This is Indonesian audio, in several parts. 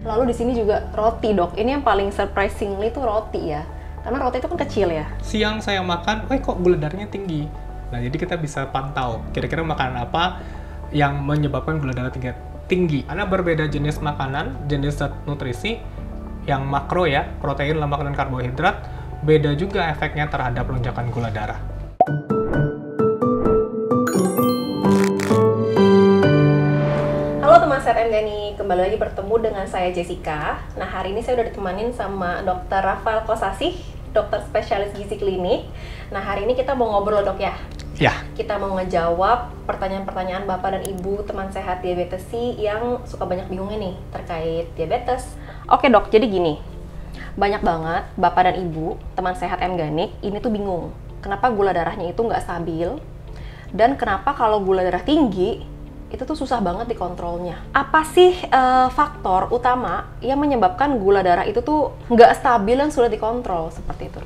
Lalu di sini juga roti, Dok. Ini yang paling surprisingly tuh roti ya. Karena roti itu kan kecil ya. Siang saya makan, kok gula darahnya tinggi. Nah, jadi kita bisa pantau kira-kira makanan apa yang menyebabkan gula darah tinggi. Karena berbeda jenis makanan, jenis zat nutrisi, yang makro ya, protein, lemak, dan karbohidrat, beda juga efeknya terhadap lonjakan gula darah. Sehat MGani, kembali lagi bertemu dengan saya Jessica. Nah, hari ini saya udah ditemanin sama Dr. Rafael Kosasih, dokter spesialis gizi klinik. Nah, hari ini kita mau ngobrol, Dok, ya? Ya. Kita mau ngejawab pertanyaan-pertanyaan Bapak dan Ibu teman sehat diabetes yang suka banyak bingungnya nih terkait diabetes. Oke, Dok, jadi gini. Banyak banget Bapak dan Ibu teman sehat MGani ini tuh bingung. Kenapa gula darahnya itu nggak stabil? Dan kenapa kalau gula darah tinggi itu tuh susah banget dikontrolnya. Apa sih faktor utama yang menyebabkan gula darah itu tuh nggak stabil dan sulit dikontrol seperti itu?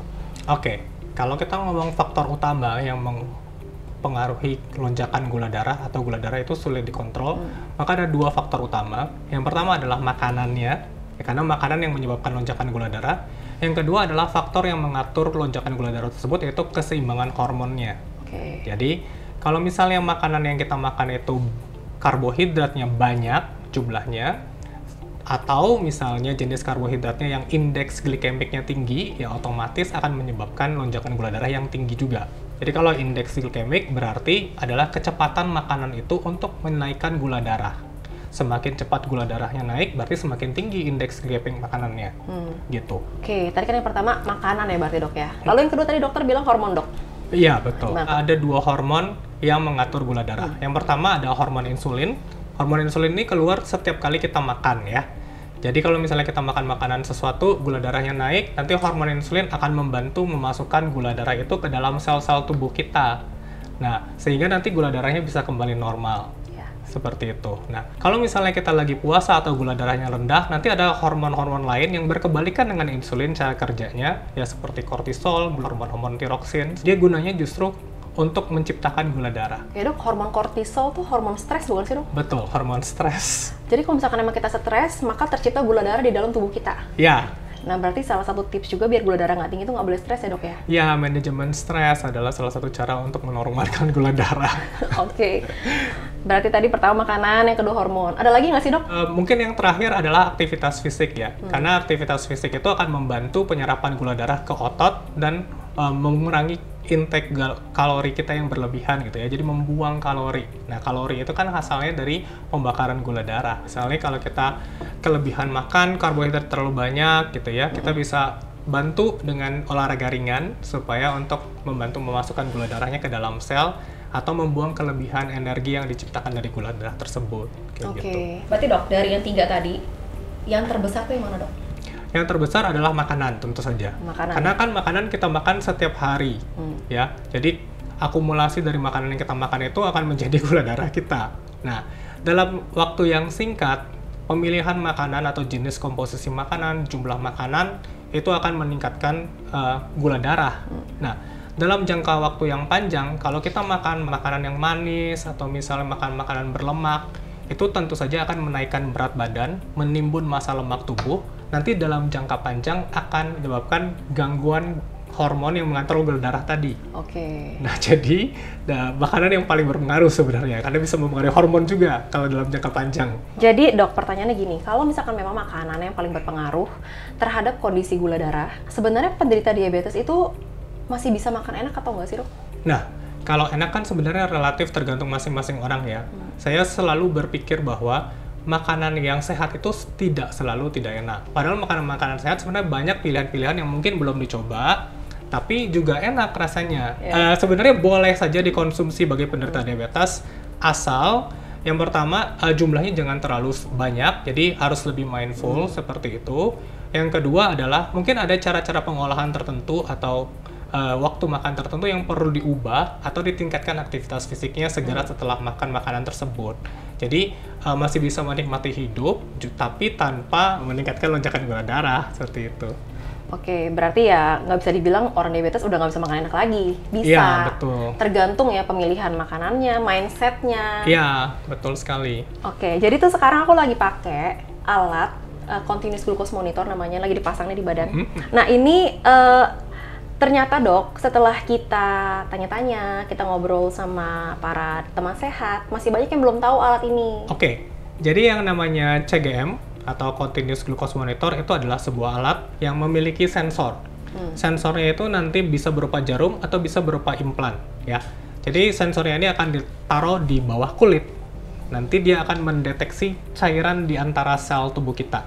Oke, kalau kita ngomong faktor utama yang mempengaruhi lonjakan gula darah atau gula darah itu sulit dikontrol, maka ada dua faktor utama. Yang pertama adalah makanannya, karena makanan yang menyebabkan lonjakan gula darah. Yang kedua adalah faktor yang mengatur lonjakan gula darah tersebut, yaitu keseimbangan hormonnya. Jadi, kalau misalnya makanan yang kita makan itu karbohidratnya banyak jumlahnya, atau misalnya jenis karbohidratnya yang indeks glikemiknya tinggi, ya otomatis akan menyebabkan lonjakan gula darah yang tinggi juga. Jadi kalau indeks glikemik berarti adalah kecepatan makanan itu untuk menaikkan gula darah. Semakin cepat gula darahnya naik, berarti semakin tinggi indeks glikemik makanannya. Gitu. Oke, tadi kan yang pertama makanan ya berarti, Dok, ya. Lalu yang kedua tadi dokter bilang hormon, Dok. Iya, betul. Ada dua hormon yang mengatur gula darah. Yang pertama ada hormon insulin. Hormon insulin ini keluar setiap kali kita makan ya. Jadi kalau misalnya kita makan makanan sesuatu, gula darahnya naik, nanti hormon insulin akan membantu memasukkan gula darah itu ke dalam sel-sel tubuh kita. Nah, sehingga nanti gula darahnya bisa kembali normal. Seperti itu. Nah, kalau misalnya kita lagi puasa atau gula darahnya rendah, nanti ada hormon-hormon lain yang berkebalikan dengan insulin cara kerjanya, ya seperti kortisol, hormon-hormon tiroksin. Dia gunanya justru untuk menciptakan gula darah. Ya, Dok, hormon kortisol tuh hormon stres bukan sih, Dok? Betul, hormon stres. Jadi kalau misalkan emang kita stres, maka tercipta gula darah di dalam tubuh kita. Ya. Nah, berarti salah satu tips juga biar gula darah nggak tinggi itu nggak boleh stres ya, Dok, ya? Ya, manajemen stres adalah salah satu cara untuk menormalkan gula darah. Oke. Berarti tadi pertama makanan, yang kedua hormon. Ada lagi nggak sih, Dok? Mungkin yang terakhir adalah aktivitas fisik ya. Karena aktivitas fisik itu akan membantu penyerapan gula darah ke otot dan mengurangi intake kalori kita yang berlebihan gitu ya. Jadi membuang kalori. Nah, kalori itu kan asalnya dari pembakaran gula darah. Misalnya kalau kita kelebihan makan karbohidrat terlalu banyak gitu ya, kita bisa bantu dengan olahraga ringan supaya untuk membantu memasukkan gula darahnya ke dalam sel atau membuang kelebihan energi yang diciptakan dari gula darah tersebut. Gitu. Berarti, Dok, dari yang 3 tadi, yang terbesar tuh yang mana, Dok? Yang terbesar adalah makanan, tentu saja. Karena kan makanan kita makan setiap hari, ya. Jadi akumulasi dari makanan yang kita makan itu akan menjadi gula darah kita. Nah, dalam waktu yang singkat, pemilihan makanan atau jenis komposisi makanan, jumlah makanan itu akan meningkatkan gula darah. Nah, dalam jangka waktu yang panjang, kalau kita makan makanan yang manis atau misalnya makan makanan berlemak, itu tentu saja akan menaikkan berat badan, menimbun massa lemak tubuh. Nanti dalam jangka panjang akan menyebabkan gangguan hormon yang mengatur gula darah tadi. Nah, jadi makanan yang paling berpengaruh sebenarnya, karena bisa mempengaruhi hormon juga kalau dalam jangka panjang. Jadi, Dok, pertanyaannya gini, kalau misalkan memang makanan yang paling berpengaruh terhadap kondisi gula darah, sebenarnya penderita diabetes itu masih bisa makan enak atau nggak sih, Dok? Nah, kalau enak kan sebenarnya relatif tergantung masing-masing orang ya. Saya selalu berpikir bahwa makanan yang sehat itu tidak selalu tidak enak. Padahal makanan-makanan sehat sebenarnya banyak pilihan-pilihan yang mungkin belum dicoba, tapi juga enak rasanya. Sebenarnya boleh saja dikonsumsi bagi penderita diabetes, asal yang pertama jumlahnya jangan terlalu banyak, jadi harus lebih mindful seperti itu. Yang kedua adalah mungkin ada cara-cara pengolahan tertentu atau waktu makan tertentu yang perlu diubah atau ditingkatkan aktivitas fisiknya segera setelah makan makanan tersebut. Jadi masih bisa menikmati hidup, tapi tanpa meningkatkan lonjakan gula darah, seperti itu. Oke, berarti ya nggak bisa dibilang orang diabetes udah nggak bisa makan enak lagi. Bisa. Iya, betul. Tergantung ya pemilihan makanannya, mindsetnya. Iya, betul sekali. Oke, jadi tuh sekarang aku lagi pakai alat continuous glucose monitor namanya, lagi dipasang nih di badan. Nah ini ternyata dok, setelah kita tanya-tanya, kita ngobrol sama para teman sehat, masih banyak yang belum tahu alat ini. Oke, jadi yang namanya CGM atau continuous glucose monitor itu adalah sebuah alat yang memiliki sensor. Sensornya itu nanti bisa berupa jarum atau bisa berupa implan, ya. Jadi sensornya ini akan ditaruh di bawah kulit. Nanti dia akan mendeteksi cairan di antara sel tubuh kita.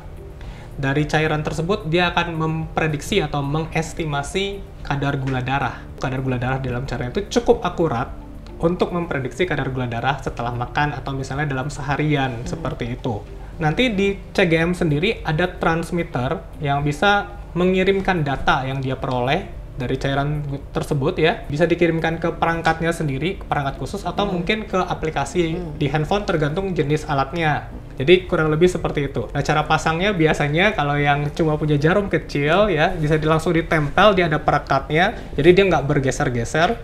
Dari cairan tersebut, dia akan memprediksi atau mengestimasi kadar gula darah. Kadar gula darah dalam cairan itu cukup akurat untuk memprediksi kadar gula darah setelah makan atau misalnya dalam seharian, seperti itu. Nanti di CGM sendiri ada transmitter yang bisa mengirimkan data yang dia peroleh dari cairan tersebut ya, bisa dikirimkan ke perangkatnya sendiri, ke perangkat khusus, atau mungkin ke aplikasi di handphone tergantung jenis alatnya. Jadi kurang lebih seperti itu. Nah, cara pasangnya biasanya kalau yang cuma punya jarum kecil ya, bisa langsung ditempel, dia ada perekatnya, jadi dia nggak bergeser-geser.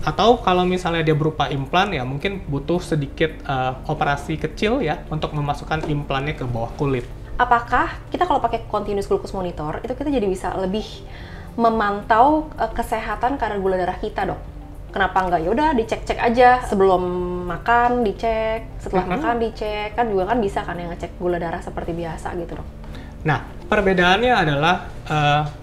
Atau kalau misalnya dia berupa implan ya, mungkin butuh sedikit operasi kecil ya untuk memasukkan implannya ke bawah kulit. Apakah kita kalau pakai continuous glucose monitor itu kita jadi bisa lebih memantau kesehatan kadar gula darah kita, dok? Kenapa nggak ya udah dicek-cek aja sebelum makan dicek, setelah makan dicek, kan juga kan bisa kan yang ngecek gula darah seperti biasa gitu, dok? Nah, perbedaannya adalah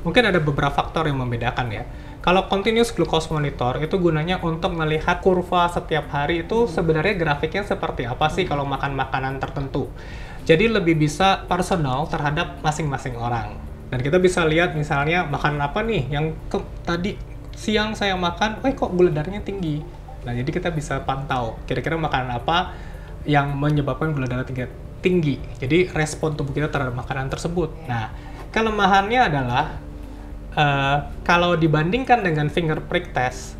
mungkin ada beberapa faktor yang membedakan ya. Kalau continuous glucose monitor itu gunanya untuk melihat kurva setiap hari itu sebenarnya grafiknya seperti apa sih kalau makan makanan tertentu. Jadi lebih bisa personal terhadap masing-masing orang. Dan kita bisa lihat misalnya makan apa nih yang tadi siang saya makan, kok gula darahnya tinggi. Nah, jadi kita bisa pantau kira-kira makanan apa yang menyebabkan gula darah tinggi. Jadi respon tubuh kita terhadap makanan tersebut. Nah, kelemahannya adalah kalau dibandingkan dengan finger prick test,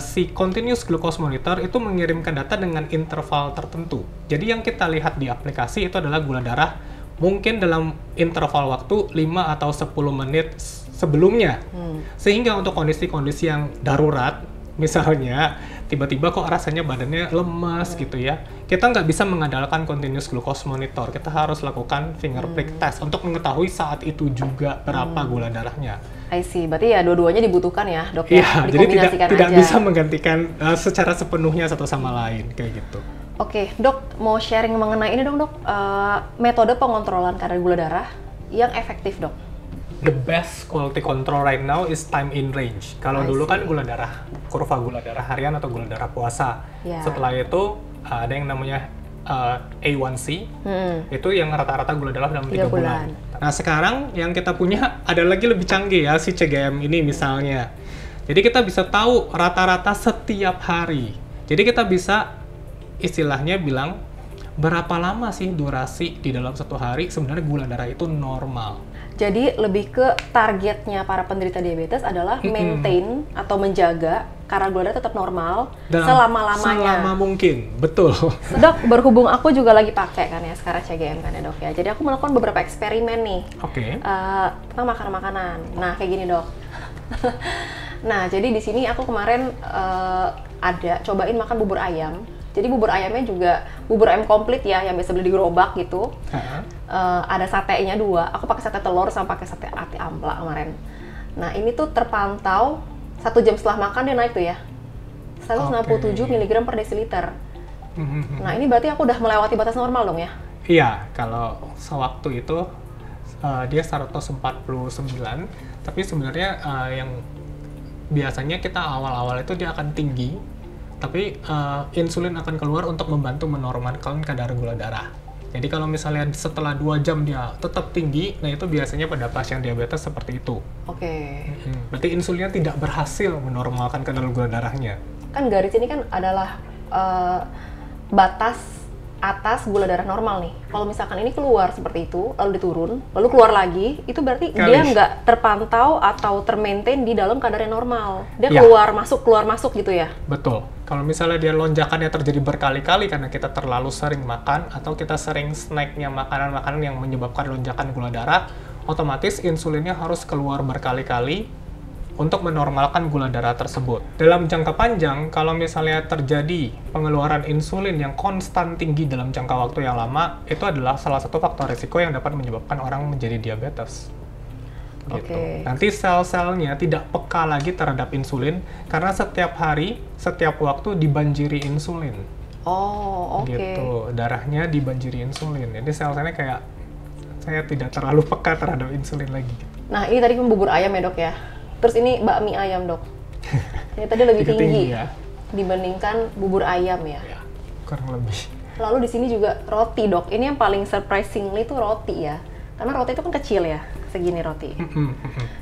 si continuous glucose monitor itu mengirimkan data dengan interval tertentu. Jadi yang kita lihat di aplikasi itu adalah gula darah mungkin dalam interval waktu 5 atau 10 menit sebelumnya. Sehingga untuk kondisi-kondisi yang darurat, misalnya tiba-tiba kok rasanya badannya lemas gitu ya, kita nggak bisa mengandalkan continuous glucose monitor. Kita harus lakukan finger prick test untuk mengetahui saat itu juga berapa gula darahnya. I see, berarti ya dua-duanya dibutuhkan ya, dok? Iya, jadi tidak aja. bisa menggantikan secara sepenuhnya satu sama lain kayak gitu. Oke, dok, mau sharing mengenai ini dong, dok. Metode pengontrolan kadar gula darah yang efektif, dok. The best quality control right now is time in range. Kalau dulu kan gula darah, kurva gula darah harian atau gula darah puasa. Setelah itu ada yang namanya A1C, itu yang rata-rata gula darah dalam 3 bulan. Nah, sekarang yang kita punya ada lagi lebih canggih ya, si CGM ini misalnya. Jadi kita bisa tahu rata-rata setiap hari. Jadi kita bisa istilahnya bilang berapa lama sih durasi di dalam satu hari sebenarnya gula darah itu normal. Jadi lebih ke targetnya para penderita diabetes adalah maintain atau menjaga kadar gula darah tetap normal selama-lamanya. Selama mungkin, betul. Dok, berhubung aku juga lagi pakai kan ya sekarang CGM kan ya, dok ya. Jadi aku melakukan beberapa eksperimen nih. Tentang makanan-makanan. Nah, kayak gini, dok. Nah, jadi di sini aku kemarin ada cobain makan bubur ayam. Jadi bubur ayamnya juga bubur ayam komplit ya, yang biasa beli di gerobak gitu. Ada satenya 2. Aku pakai sate telur sama pakai sate ati ampla kemarin. Nah, ini tuh terpantau 1 jam setelah makan dia naik tuh ya, 167 mg per desiliter. Nah, ini berarti aku udah melewati batas normal dong ya? Iya, kalau sewaktu itu dia 149, tapi sebenarnya yang biasanya kita awal-awal itu dia akan tinggi, tapi insulin akan keluar untuk membantu menormalkan kadar gula darah. Jadi kalau misalnya setelah 2 jam dia tetap tinggi, nah itu biasanya pada pasien diabetes seperti itu. Berarti insulinnya tidak berhasil menormalkan kadar gula darahnya. Kan garis ini kan adalah batas atas gula darah normal nih. Kalau misalkan ini keluar seperti itu, lalu diturun, lalu keluar lagi, itu berarti dia nggak terpantau atau termaintain di dalam kadar yang normal. Dia keluar masuk gitu ya? Betul. Kalau misalnya dia lonjakannya terjadi berkali-kali karena kita terlalu sering makan atau kita sering snacknya makanan-makanan yang menyebabkan lonjakan gula darah, otomatis insulinnya harus keluar berkali-kali untuk menormalkan gula darah tersebut. Dalam jangka panjang, kalau misalnya terjadi pengeluaran insulin yang konstan tinggi dalam jangka waktu yang lama, itu adalah salah satu faktor risiko yang dapat menyebabkan orang menjadi diabetes. Gitu. Nanti sel-selnya tidak peka lagi terhadap insulin karena setiap hari, setiap waktu dibanjiri insulin. Oh, oke. Gitu, darahnya dibanjiri insulin. Jadi sel-selnya kayak saya tidak terlalu peka terhadap insulin lagi. Nah, ini tadi kan bubur ayam ya, Dok ya. Terus ini bakmi ayam, Dok. Ini tadi lebih tinggi ya, dibandingkan bubur ayam ya. Ya, kurang lebih. Lalu di sini juga roti, Dok. Ini yang paling surprisingly itu roti ya. Karena roti itu kan kecil ya, segini roti.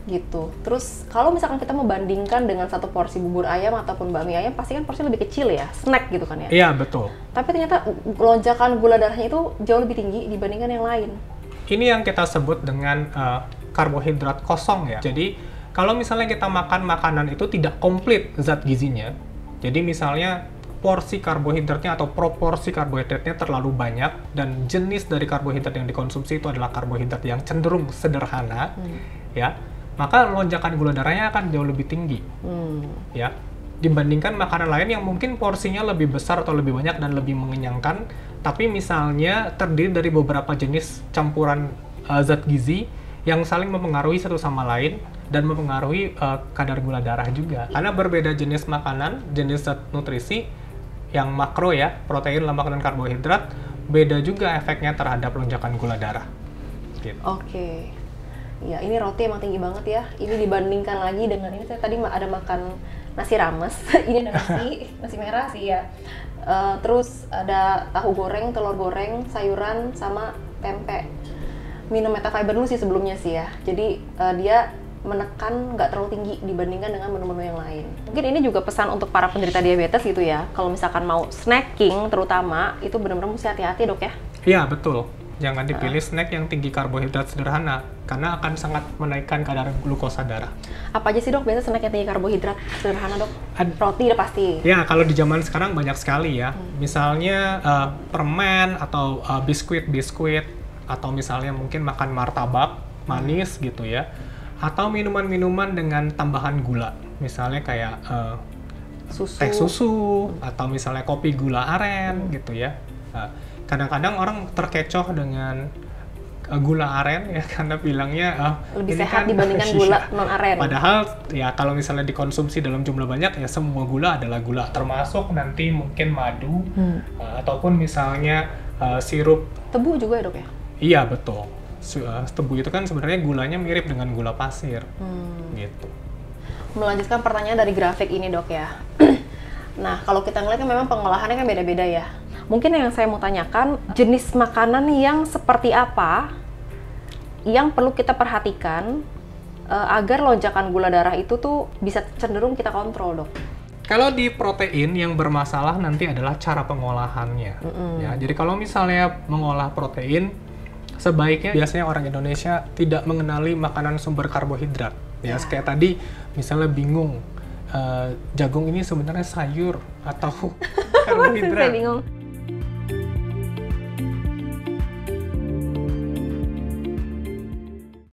Gitu. Terus kalau misalkan kita membandingkan dengan satu porsi bubur ayam ataupun bakmi ayam, pasti kan porsi lebih kecil ya, snack gitu kan ya. Iya, betul. Tapi ternyata lonjakan gula darahnya itu jauh lebih tinggi dibandingkan yang lain. Ini yang kita sebut dengan karbohidrat kosong ya. Jadi kalau misalnya kita makan makanan itu tidak komplit zat gizinya, jadi misalnya porsi karbohidratnya atau proporsi karbohidratnya terlalu banyak dan jenis dari karbohidrat yang dikonsumsi itu adalah karbohidrat yang cenderung sederhana, ya, maka lonjakan gula darahnya akan jauh lebih tinggi, ya, dibandingkan makanan lain yang mungkin porsinya lebih besar atau lebih banyak dan lebih mengenyangkan, tapi misalnya terdiri dari beberapa jenis campuran zat gizi yang saling mempengaruhi satu sama lain dan mempengaruhi kadar gula darah juga. Karena berbeda jenis makanan, jenis zat nutrisi yang makro ya, protein, lemak, dan karbohidrat, beda juga efeknya terhadap lonjakan gula darah. Gitu. Oke. Ya, ini roti emang tinggi banget ya. Ini dibandingkan lagi dengan ini, saya tadi ada makan nasi rames. Ini ada nasi merah sih ya. Terus ada tahu goreng, telur goreng, sayuran, sama tempe. Minum metafiber dulu sih sebelumnya sih ya. Jadi dia menekan nggak terlalu tinggi dibandingkan dengan menu-menu yang lain. Mungkin ini juga pesan untuk para penderita diabetes gitu ya. Kalau misalkan mau snacking terutama, itu benar-benar mesti hati-hati, Dok ya. Iya, betul. Jangan dipilih snack yang tinggi karbohidrat sederhana, karena akan sangat menaikkan kadar glukosa darah. Apa aja sih, Dok, biasa snack yang tinggi karbohidrat sederhana, Dok? Roti udah pasti. Ya, kalau di zaman sekarang banyak sekali ya. Misalnya permen atau biskuit, atau misalnya mungkin makan martabak manis gitu ya. Atau minuman-minuman dengan tambahan gula, misalnya kayak teh susu, atau misalnya kopi gula aren gitu ya. Kadang-kadang orang terkecoh dengan gula aren ya, karena bilangnya lebih ini sehat kan, dibandingkan gula non-aren. Padahal ya kalau misalnya dikonsumsi dalam jumlah banyak ya semua gula adalah gula, termasuk nanti mungkin madu ataupun misalnya sirup. Tebu juga ya, Dok ya? Iya, betul. Tebu itu kan sebenarnya gulanya mirip dengan gula pasir, gitu. Melanjutkan pertanyaan dari grafik ini, Dok ya. Nah, kalau kita ngeliat kan memang pengolahannya kan beda-beda ya. Mungkin yang saya mau tanyakan, jenis makanan yang seperti apa yang perlu kita perhatikan agar lonjakan gula darah itu tuh bisa cenderung kita kontrol, Dok? Kalau di protein yang bermasalah nanti adalah cara pengolahannya. Ya, jadi kalau misalnya mengolah protein, sebaiknya biasanya orang Indonesia tidak mengenali makanan sumber karbohidrat. Ya, kayak tadi misalnya bingung, jagung ini sebenarnya sayur atau karbohidrat. Saya bingung.